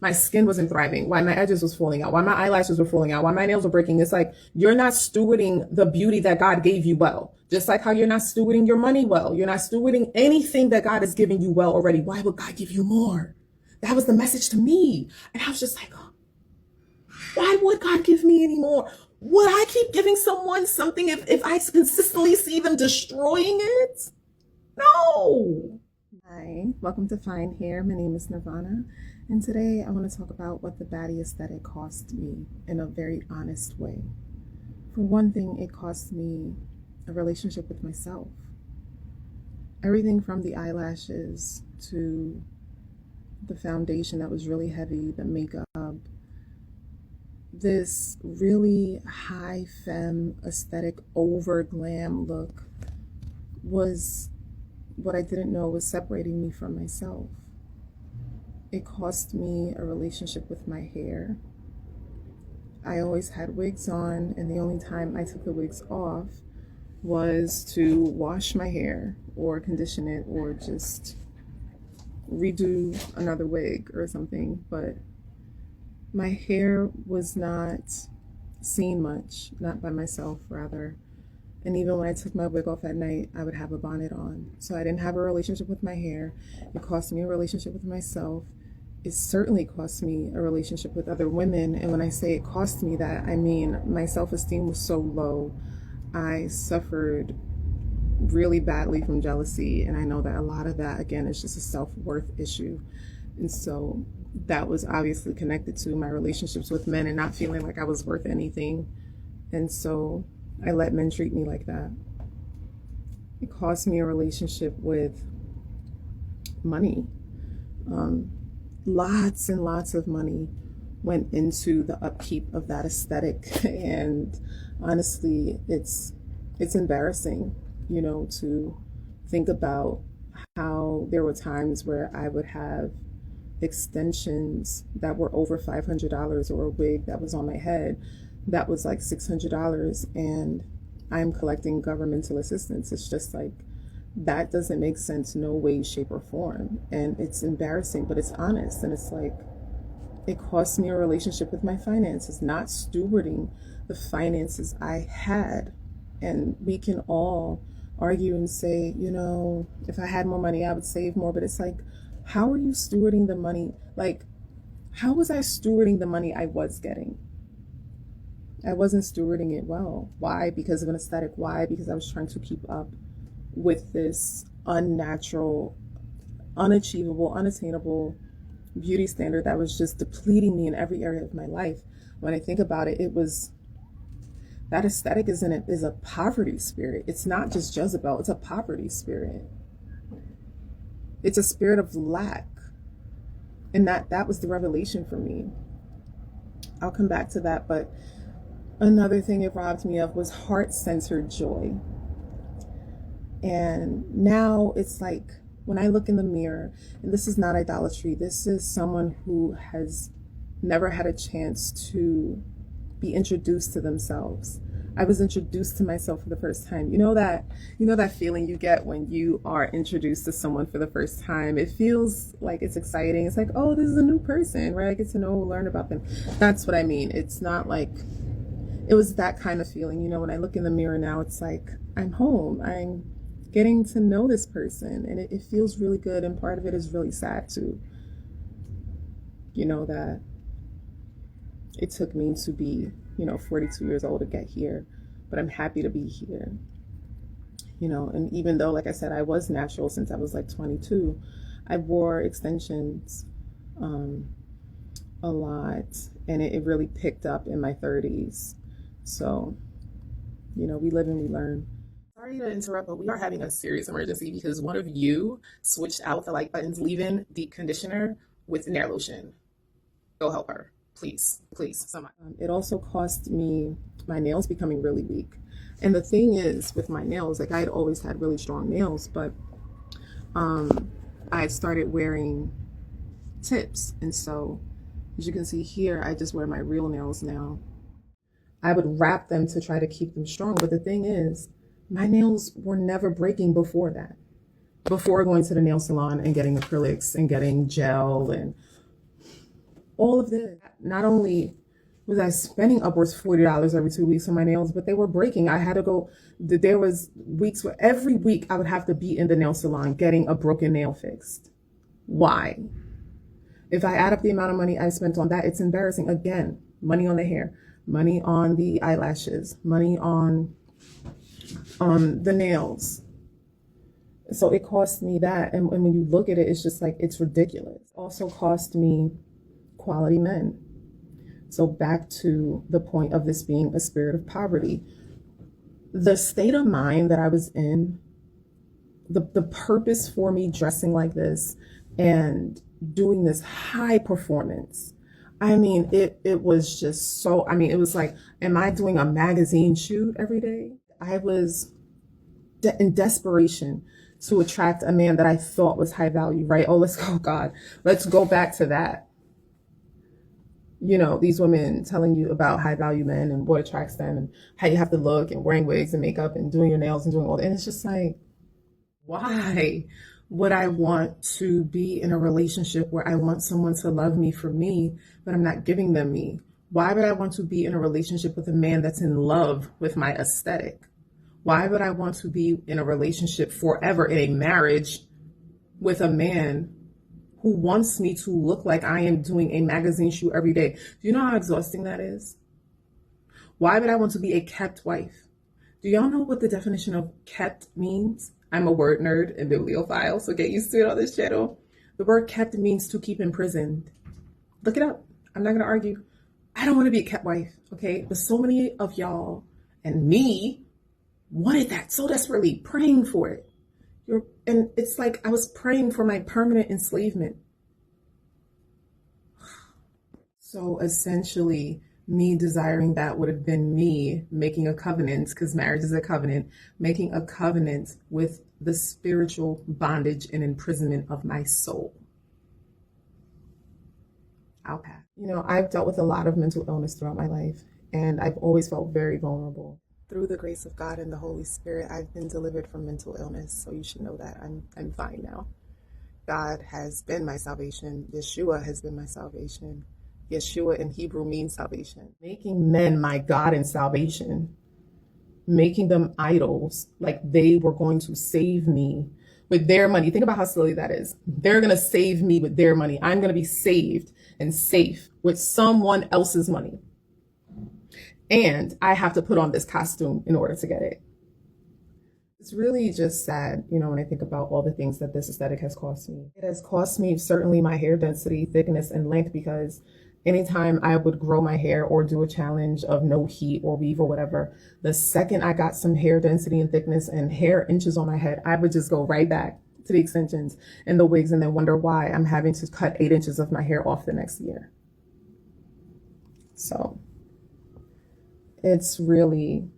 My skin wasn't thriving, why my edges was falling out, why my eyelashes were falling out, why my nails were breaking. It's like, you're not stewarding the beauty that God gave you well. Just like how you're not stewarding your money well. You're not stewarding anything that God has given you well already. Why would God give you more? That was the message to me. And I was just like, oh, why would God give me any more? Would I keep giving someone something if I consistently see them destroying it? No. Hi, welcome to Find Here. My name is Nirvana, and today I want to talk about what the Baddie aesthetic cost me in a very honest way. For one thing, it cost me a relationship with myself. Everything from the eyelashes to the foundation that was really heavy, the makeup, this really high femme aesthetic over glam look was what I didn't know was separating me from myself. It cost me a relationship with my hair. I always had wigs on, and the only time I took the wigs off was to wash my hair or condition it or just redo another wig or something. But my hair was not seen much, not by myself rather. And even when I took my wig off at night, I would have a bonnet on. So I didn't have a relationship with my hair. It cost me a relationship with myself. It certainly cost me a relationship with other women. And when I say it cost me that, I mean my self-esteem was so low. I suffered really badly from jealousy. And I know that a lot of that, again, is just a self-worth issue. And so that was obviously connected to my relationships with men and not feeling like I was worth anything. And so I let men treat me like that. It cost me a relationship with money. Lots and lots of money went into the upkeep of that aesthetic. And honestly, it's embarrassing, to think about how there were times where I would have extensions that were over $500 or a wig that was on my head that was like $600, and I'm collecting governmental assistance. It's just like, that doesn't make sense, no way, shape, or form. And it's embarrassing, but it's honest. And it's like, it cost me a relationship with my finances, not stewarding the finances I had. And we can all argue and say, if I had more money, I would save more. But it's like, how are you stewarding the money? Like, how was I stewarding the money I was getting? I wasn't stewarding it well. Why? Because of an aesthetic. Why? Because I was trying to keep up with this unnatural, unachievable, unattainable beauty standard that was just depleting me in every area of my life. When I think about it, that aesthetic is a poverty spirit. It's not just Jezebel, it's a poverty spirit. It's a spirit of lack. And that was the revelation for me. I'll come back to that, but another thing it robbed me of was heart-centered joy. And now it's like, when I look in the mirror, and this is not idolatry, this is someone who has never had a chance to be introduced to themselves. I was introduced to myself for the first time. You know that feeling you get when you are introduced to someone for the first time? It feels like it's exciting. It's like, oh, this is a new person, right? I get to learn about them. That's what I mean. It's not like, it was that kind of feeling. When I look in the mirror now, it's like, I'm home. I'm getting to know this person, and it feels really good. And part of it is really sad too. That it took me to be, 42 years old to get here, but I'm happy to be here. And even though, like I said, I was natural since I was like 22, I wore extensions a lot, and it really picked up in my 30s. So, we live and we learn. Sorry to interrupt, but we are having a serious emergency because one of you switched out the like buttons, leaving deep conditioner with nail lotion. Go help her, please, someone. It also cost me my nails becoming really weak. And the thing is, with my nails, like, I had always had really strong nails, but I started wearing tips. And so, as you can see here, I just wear my real nails now. I would wrap them to try to keep them strong. But the thing is, my nails were never breaking before that. Before going to the nail salon and getting acrylics and getting gel and All of this. Not only was I spending upwards $40 every 2 weeks on my nails, but they were breaking. I had to go, there was weeks where every week I would have to be in the nail salon getting a broken nail fixed. Why? If I add up the amount of money I spent on that, it's embarrassing. Again, money on the hair, money on the eyelashes, money on the nails. So it cost me that. And when you look at it, it's just like, it's ridiculous. It also cost me quality men. So back to the point of this being a spirit of poverty. The state of mind that I was in, the purpose for me dressing like this and doing this high performance. I mean, it was just so, I mean, it was like, am I doing a magazine shoot every day? I was in desperation to attract a man that I thought was high value, right? Oh, let's go, God. Let's go back to that. You know, these women telling you about high value men and what attracts them and how you have to look and wearing wigs and makeup and doing your nails and doing all that. And it's just like, why would I want to be in a relationship where I want someone to love me for me, but I'm not giving them me? Why would I want to be in a relationship with a man that's in love with my aesthetic? Why would I want to be in a relationship forever, in a marriage, with a man who wants me to look like I am doing a magazine shoot every day? Do you know how exhausting that is? Why would I want to be a kept wife? Do y'all know what the definition of kept means? I'm a word nerd and bibliophile, so get used to it on this channel. The word kept means to keep imprisoned. Look it up. I'm not going to argue. I don't want to be a kept wife, okay? But so many of y'all and me wanted that so desperately, praying for it. And it's like I was praying for my permanent enslavement. So essentially, me desiring that would have been me making a covenant, because marriage is a covenant, making a covenant with the spiritual bondage and imprisonment of my soul. I'll pass. You know, I've dealt with a lot of mental illness throughout my life, and I've always felt very vulnerable. Through the grace of God and the Holy Spirit, I've been delivered from mental illness, so you should know that I'm fine now. God has been my salvation. Yeshua has been my salvation. Yeshua in Hebrew means salvation. Making men my God and salvation, making them idols, like they were going to save me with their money. Think about how silly that is. They're going to save me with their money. I'm going to be saved and safe with someone else's money. And I have to put on this costume in order to get it. It's really just sad, you know, when I think about all the things that this aesthetic has cost me. It has cost me certainly my hair density, thickness, and length, because anytime I would grow my hair or do a challenge of no heat or weave or whatever, the second I got some hair density and thickness and hair inches on my head, I would just go right back to the extensions and the wigs and then wonder why I'm having to cut 8 inches of my hair off the next year. So it's really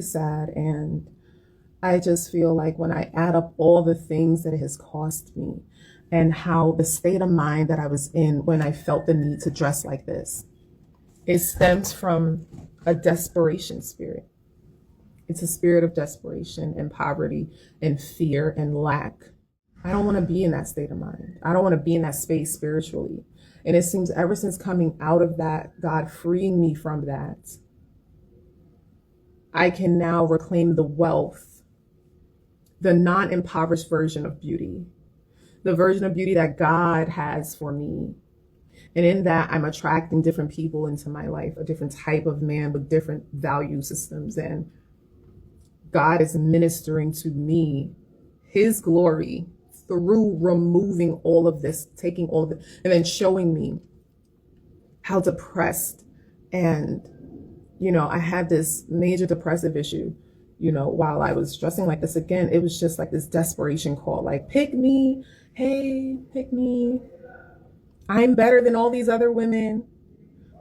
sad. And I just feel like when I add up all the things that it has cost me and how the state of mind that I was in when I felt the need to dress like this, it stems from a desperation spirit. It's a spirit of desperation and poverty and fear and lack. I don't want to be in that state of mind. I don't want to be in that space spiritually. And it seems ever since coming out of that, God freeing me from that, I can now reclaim the wealth, the non-impoverished version of beauty, the version of beauty that God has for me. And in that, I'm attracting different people into my life, a different type of man with different value systems. And God is ministering to me his glory through removing all of this, taking all of it, and then showing me how depressed and, you know, I had this major depressive issue, you know, while I was dressing like this. Again, it was just like this desperation call, like, pick me, hey, pick me. I'm better than all these other women.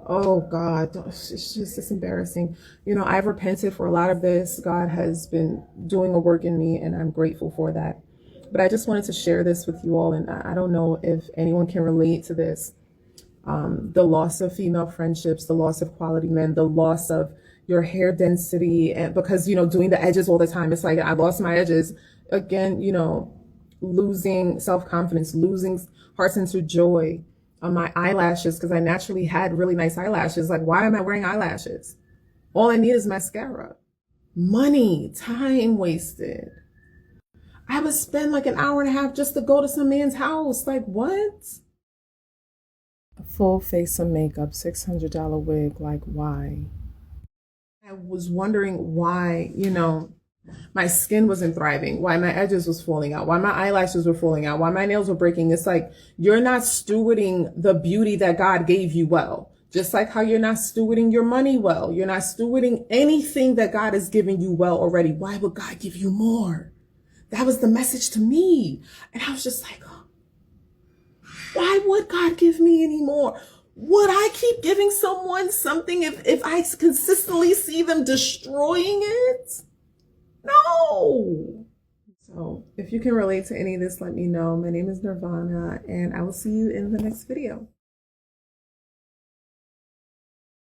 Oh God, it's embarrassing. You know, I've repented for a lot of this. God has been doing a work in me and I'm grateful for that. But I just wanted to share this with you all. And I don't know if anyone can relate to this. The loss of female friendships, the loss of quality men, the loss of your hair density. And because, you know, doing the edges all the time, it's like I lost my edges again, you know, losing self-confidence, losing heart-centered joy on my eyelashes, because I naturally had really nice eyelashes. Like, why am I wearing eyelashes? All I need is mascara. Money, time wasted. I would spend like an hour and a half just to go to some man's house. Like, what? A full face of makeup, $600 wig. Like, why? I was wondering why, my skin wasn't thriving, why my edges was falling out, why my eyelashes were falling out, why my nails were breaking. It's like, you're not stewarding the beauty that God gave you well. Just like how you're not stewarding your money well. You're not stewarding anything that God has given you well already. Why would God give you more? That was the message to me. And I was just like, why would God give me any more? Would I keep giving someone something if I consistently see them destroying it? No. So if you can relate to any of this, let me know. My name is Nirvana, and I will see you in the next video.